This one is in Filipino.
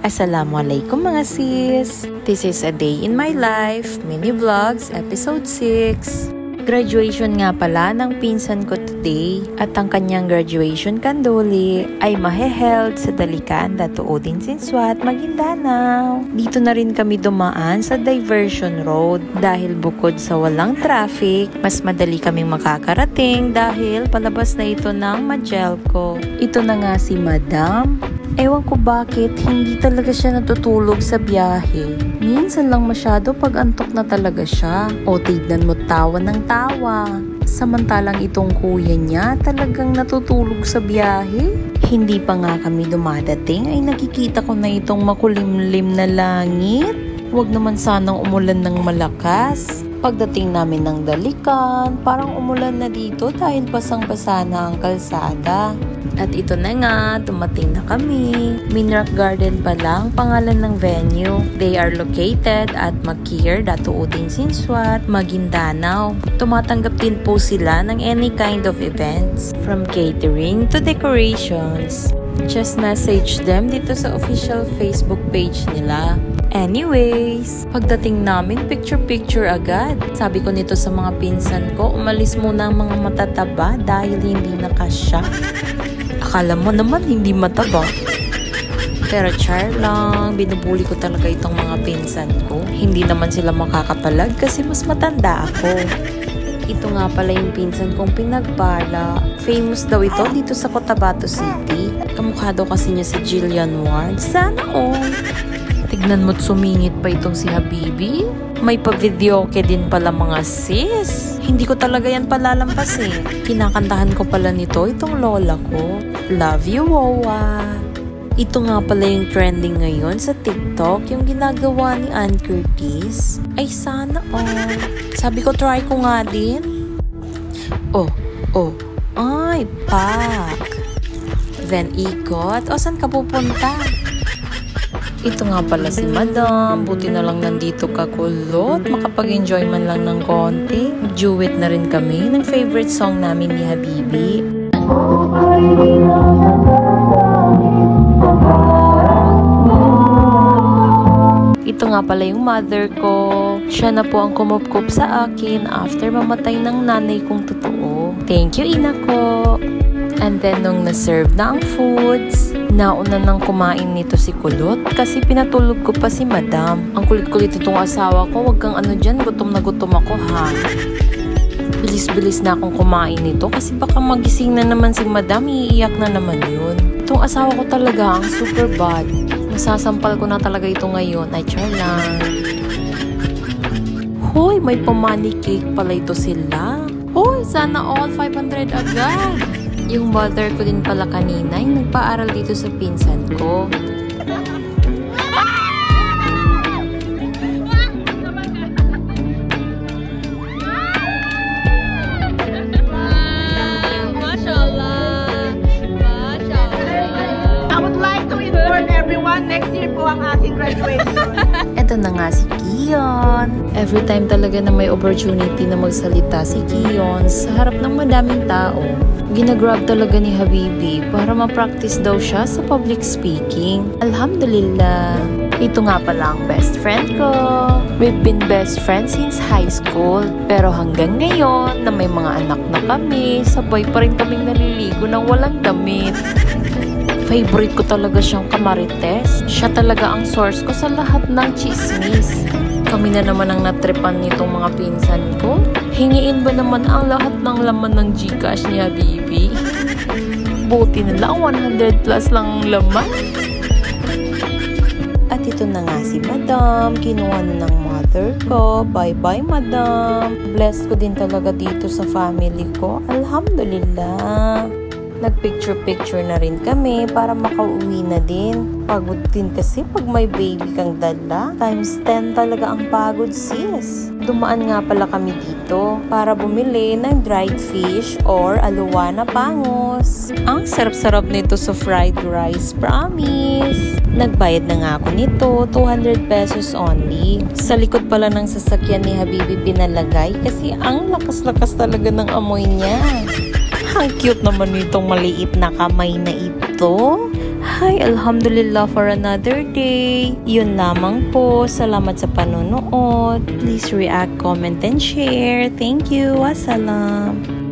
Assalamualaikum mga sis! This is a day in my life, mini vlogs, episode 6. Graduation nga pala ng pinsan ko today at ang kanyang graduation kanduli ay maheheld sa Dalikan, Datuodin, Sinswat, Maguindanao. Dito na rin kami dumaan sa diversion road dahil bukod sa walang traffic, mas madali kaming makakarating dahil palabas na ito ng Magelco. Ito na nga si Madam. Ewan ko bakit, hindi talaga siya natutulog sa biyahe. Minsan lang masyado pag antok na talaga siya. O tignan mo, tawa ng tawa. Samantalang itong kuya niya talagang natutulog sa biyahe. Hindi pa nga kami dumadating ay nakikita ko na itong makulimlim na langit. Huwag naman sanang umulan ng malakas. Pagdating namin ng Dalikan, parang umulan na dito dahil basang-basa na ang kalsada. At ito na nga, dumating na kami. Minrock Garden pa lang pangalan ng venue. They are located at Makir, Datuodin, Sinswat, Maguindanao. Tumatanggap din po sila ng any kind of events, from catering to decorations. Just message them dito sa official Facebook page nila. Anyways, pagdating namin, picture-picture agad. Sabi ko nito sa mga pinsan ko, umalis muna ang mga matataba dahil hindi nakasya. Akala mo naman hindi mataba. Pero char lang, binubuli ko talaga itong mga pinsan ko. Hindi naman sila makakapalag kasi mas matanda ako. Ito nga pala yung pinsan kong pinagpala. Famous daw ito dito sa Cotabato City. Kamukha daw kasi niya si Jillian Ward. Sana all. Tignan mo't sumingit pa itong si Habibi. May pa-videoke din pala mga sis. Hindi ko talaga yan palalampasin. Kinakantahan ko pala nito itong lola ko. Love you, Wawa. Ito nga pala yung trending ngayon sa TikTok, yung ginagawa ni Ann Curtis. Ay sana all. Sabi ko try ko nga din. Ay, pak. Then ikot. O, saan ka pupunta? Ito nga pala si Madam. Buti na lang nandito ka kulot. Makapag-enjoy man lang ng konti. Duet na rin kami ng favorite song namin ni Habibi. Ito nga pala yung mother ko. Siya na po ang kumupkup sa akin after mamatay ng nanay kong totoo. Thank you, ina ko. And then nung na-serve na ang foods, nauna nang kumain nito si Kulot kasi pinatulog ko pa si Madam. Ang kulit-kulit itong asawa ko, wag kang ano dyan, gutom na gutom ako ha. Bilis-bilis na akong kumain nito kasi baka magising na naman si Madam, iiyak na naman yun. Itong asawa ko talaga ang super bad. Masasampal ko na talaga ito ngayon, ay char lang. Hoy, may pa-money cake pala ito sila. Hoy, sana all 500 agad. Yung mother ko din pala kanina, yung nagpa-aral dito sa pinsan ko. Mashallah! I would like to inform everyone, next year po ang aking graduation. Ito na nga si Kion. Every time talaga na may opportunity na magsalita si Kion sa harap ng madaming tao, ginagrab talaga ni Habibi para ma-practice daw siya sa public speaking. Alhamdulillah. Ito nga pala ang best friend ko. We've been best friends since high school. Pero hanggang ngayon na may mga anak na kami, sabay pa rin kaming naliligo ng walang damit. Favorite ko talaga siyang kamarites. Siya talaga ang source ko sa lahat ng chismis. Kami na naman ang natripan nitong mga pinsan ko. Hingiin ba naman ang lahat ng laman ng Gcash ni Habibi? Buti na lang 100 plus lang ang laman. At ito na nga si Madam. Kinuha na ng mother ko. Bye-bye, Madam. Blessed ko din talaga dito sa family ko. Alhamdulillah. Nagpicture-picture na rin kami para makauwi na din. Pagod din kasi pag may baby kang dala. Times 10 talaga ang pagod, sis. Dumaan nga pala kami dito para bumili ng dried fish or aluwana pangos. Ang sarap-sarap nito sa fried rice, promise. Nagbayad na nga ako nito, 200 pesos only. Sa likod pala ng sasakyan ni Habibi pinalagay kasi ang lakas-lakas talaga ng amoy niya. Ang cute naman nitong maliit na kamay na ito. Hi, alhamdulillah for another day. Yun lamang po. Salamat sa panonood. Please react, comment, and share. Thank you. Wassalam.